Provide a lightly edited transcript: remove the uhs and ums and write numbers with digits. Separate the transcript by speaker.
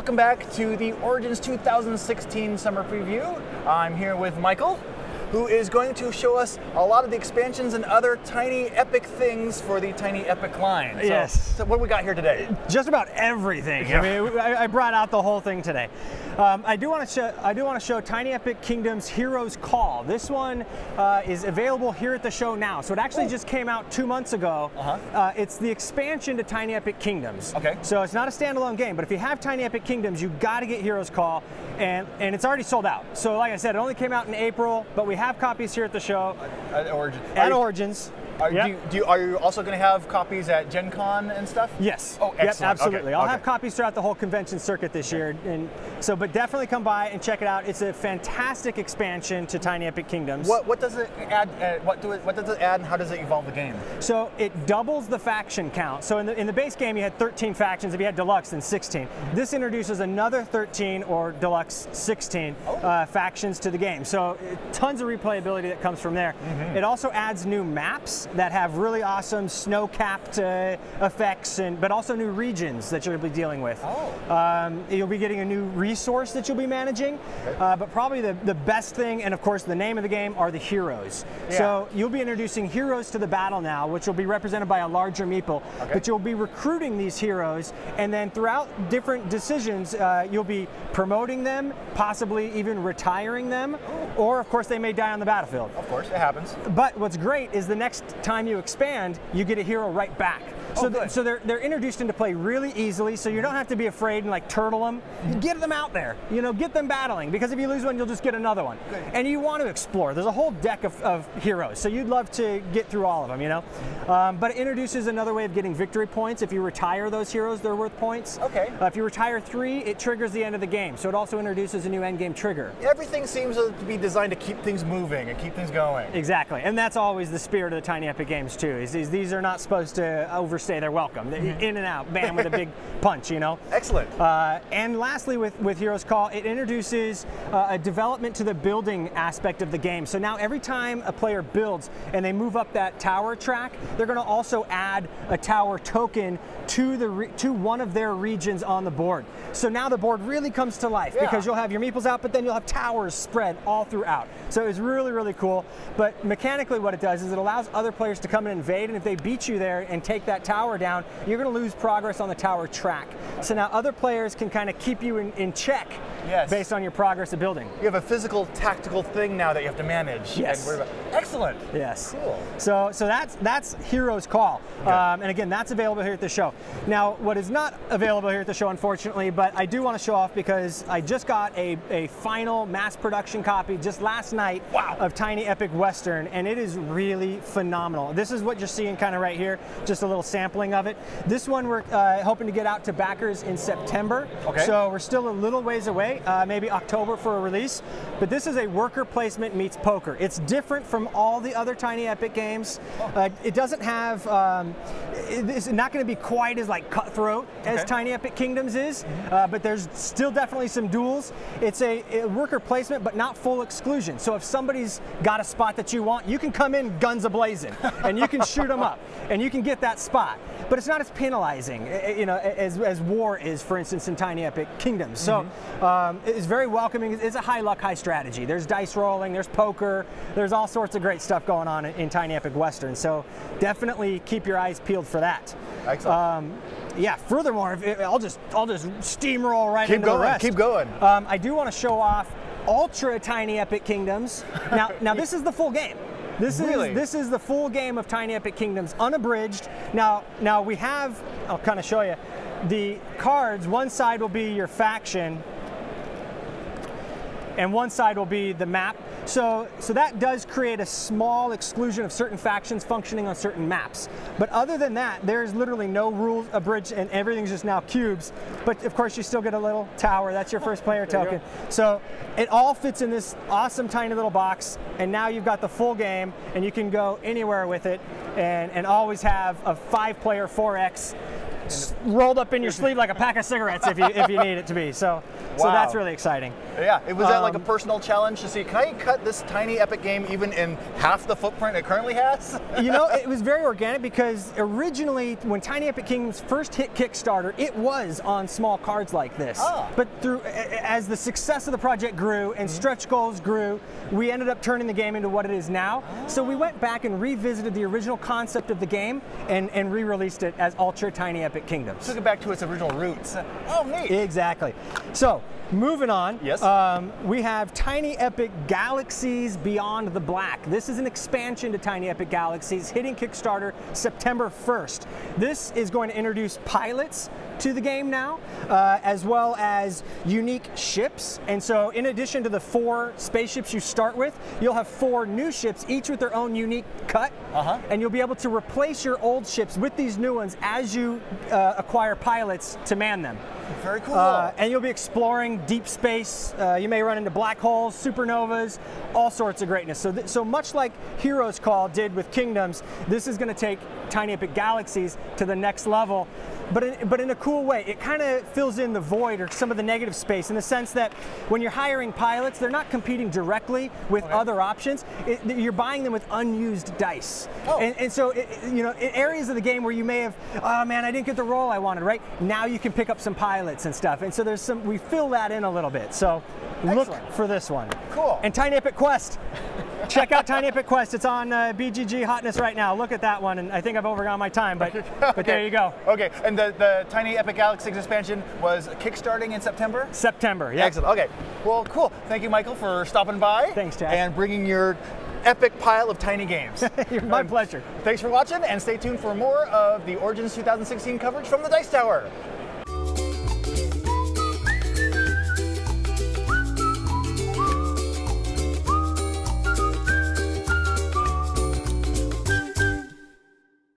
Speaker 1: Welcome back to the Origins 2016 Summer Preview. I'm here with Michael, who is going to show us a lot of the expansions and other Tiny Epic things for the Tiny Epic line.
Speaker 2: Yes.
Speaker 1: So what do we got here today?
Speaker 2: Just about everything.
Speaker 1: Yeah.
Speaker 2: I mean, I brought out the whole thing today. I do want to show Tiny Epic Kingdoms Heroes Call. This one is available here at the show now. So it actually just came out 2 months ago. It's the expansion to Tiny Epic Kingdoms.
Speaker 1: Okay.
Speaker 2: So it's not a standalone game, but if you have Tiny Epic Kingdoms, you got to get Heroes Call, and it's already sold out. So like I said, it only came out in April, but we have copies here at the show.
Speaker 1: At Origins.
Speaker 2: Origins.
Speaker 1: Are you also going to have copies at Gen Con and stuff?
Speaker 2: Yes.
Speaker 1: Oh, excellent.
Speaker 2: Yep, absolutely.
Speaker 1: Okay.
Speaker 2: I'll have copies throughout the whole convention circuit this year, and so. But definitely come by and check it out. It's a fantastic expansion to Tiny Epic Kingdoms.
Speaker 1: What does it add? What does it add, and how does it evolve the game?
Speaker 2: So it doubles the faction count. So in the base game, you had 13 factions. If you had Deluxe, then 16. This introduces another 13 or Deluxe 16 factions to the game. So tons of replayability that comes from there. It also adds new maps that have really awesome snow-capped effects, but also new regions that you'll be dealing with. You'll be getting a new resource that you'll be managing, but probably the best thing, and of course the name of the game, are the heroes.
Speaker 1: Yeah.
Speaker 2: So you'll be introducing heroes to the battle now, which will be represented by a larger meeple, but you'll be recruiting these heroes, and then throughout different decisions, you'll be promoting them, possibly even retiring them, or of course they may die on the battlefield.
Speaker 1: Of course, it happens.
Speaker 2: But what's great is the next time you expand, you get a hero right back. So they're introduced into play really easily, so you don't have to be afraid and like turtle them. Get them out there, get them battling, because if you lose one, you'll just get another one.
Speaker 1: Good.
Speaker 2: And you want to explore. There's a whole deck of heroes, so you'd love to get through all of them, But it introduces another way of getting victory points. If you retire those heroes, they're worth points.
Speaker 1: Okay.
Speaker 2: If you retire 3, it triggers the end of the game, so it also introduces a new end game trigger.
Speaker 1: Everything seems to be designed to keep things moving and keep things going.
Speaker 2: Exactly, and that's always the spirit of the Tiny Epic Games too. Is these are not supposed to overstay their welcome. In and out, bam, with a big punch,
Speaker 1: Excellent.
Speaker 2: And lastly, with Heroes Call, it introduces a development to the building aspect of the game. So now every time a player builds and they move up that tower track, they're going to also add a tower token to one of their regions on the board. So now the board really comes to life because you'll have your meeples out, but then you'll have towers spread all throughout. So it's really, really cool. But mechanically what it does is it allows other players to come and invade, and if they beat you there and take that tower down, you're going to lose progress on the tower track. So now other players can kind of keep you in check based on your progress of building.
Speaker 1: You have a physical, tactical thing now that you have to manage.
Speaker 2: Yes.
Speaker 1: And worry about. Excellent.
Speaker 2: Yes.
Speaker 1: Cool.
Speaker 2: So that's Heroes Call. And again, that's available here at the show. Now, what is not available here at the show, unfortunately, but I do want to show off because I just got a final mass production copy just last night of Tiny Epic Western, and it is really phenomenal. This is what you're seeing kind of right here, just a little sampling of it. This one we're hoping to get out to backers in September. Okay. So we're still a little ways away, maybe October for a release. But this is a worker placement meets poker. It's different from all the other Tiny Epic games. It doesn't have, it's not going to be quite as like cutthroat as Tiny Epic Kingdoms is, but there's still definitely some duels. It's a worker placement, but not full exclusion. So if somebody's got a spot that you want, you can come in guns a-blazing, and you can shoot them up, and you can get that spot. But it's not as penalizing, as war is, for instance, in Tiny Epic Kingdoms. So it's very welcoming. It's a high luck, high strategy. There's dice rolling, there's poker, there's all sorts of great stuff going on in Tiny Epic Western. So definitely keep your eyes peeled for that.
Speaker 1: Excellent.
Speaker 2: Yeah. Furthermore, I'll just steamroll right into the rest.
Speaker 1: Keep going.
Speaker 2: I do want to show off Ultra Tiny Epic Kingdoms. Now this is the full game. This is the full game of Tiny Epic Kingdoms, unabridged. Now we have, I'll kind of show you, the cards. One side will be your faction, and one side will be the map. So that does create a small exclusion of certain factions functioning on certain maps. But other than that, there's literally no rules abridged, and everything's just now cubes. But of course, you still get a little tower. That's your first player token. So it all fits in this awesome tiny little box, and now you've got the full game, and you can go anywhere with it, and always have a 5-player 4X rolled up in your sleeve like a pack of cigarettes if you need it to be. So So that's really exciting.
Speaker 1: Yeah, was that like a personal challenge to see, can I cut this tiny epic game even in half the footprint it currently has?
Speaker 2: You know, it was very organic because originally when Tiny Epic Kingdoms first hit Kickstarter, it was on small cards like this. But as the success of the project grew and stretch goals grew, we ended up turning the game into what it is now. So we went back and revisited the original concept of the game and re-released it as Ultra Tiny Epic Kingdoms.
Speaker 1: Took it back to its original roots. Oh, neat.
Speaker 2: Exactly. So, moving on,
Speaker 1: yes.
Speaker 2: We have Tiny Epic Galaxies Beyond the Black. This is an expansion to Tiny Epic Galaxies hitting Kickstarter September 1st. This is going to introduce pilots to the game now, as well as unique ships. And so in addition to the 4 spaceships you start with, you'll have 4 new ships, each with their own unique cut. And you'll be able to replace your old ships with these new ones as you acquire pilots to man them.
Speaker 1: Very cool.
Speaker 2: And you'll be exploring deep space. You may run into black holes, supernovas, all sorts of greatness. So much like Heroes Call did with Kingdoms, this is going to take Tiny Epic Galaxies to the next level, but in a cool way. It kind of fills in the void or some of the negative space in the sense that when you're hiring pilots, they're not competing directly with other options. You're buying them with unused dice. And so, you know, in areas of the game where you may have, oh man, I didn't get the roll I wanted, right? Now you can pick up some pilots and stuff. And so we fill that in a little bit. So look for this one.
Speaker 1: Cool.
Speaker 2: And Tiny Epic Quest. Check out Tiny Epic Quest. It's on BGG Hotness right now. Look at that one, and I think I've overgone my time, but there you go.
Speaker 1: Okay, and the Tiny Epic Galaxies expansion was kickstarting in September?
Speaker 2: September, yeah.
Speaker 1: Excellent. Okay, well, cool. Thank you, Michael, for stopping by.
Speaker 2: Thanks, Jack.
Speaker 1: And bringing your epic pile of tiny games.
Speaker 2: My pleasure.
Speaker 1: Thanks for watching, and stay tuned for more of the Origins 2016 coverage from the Dice Tower.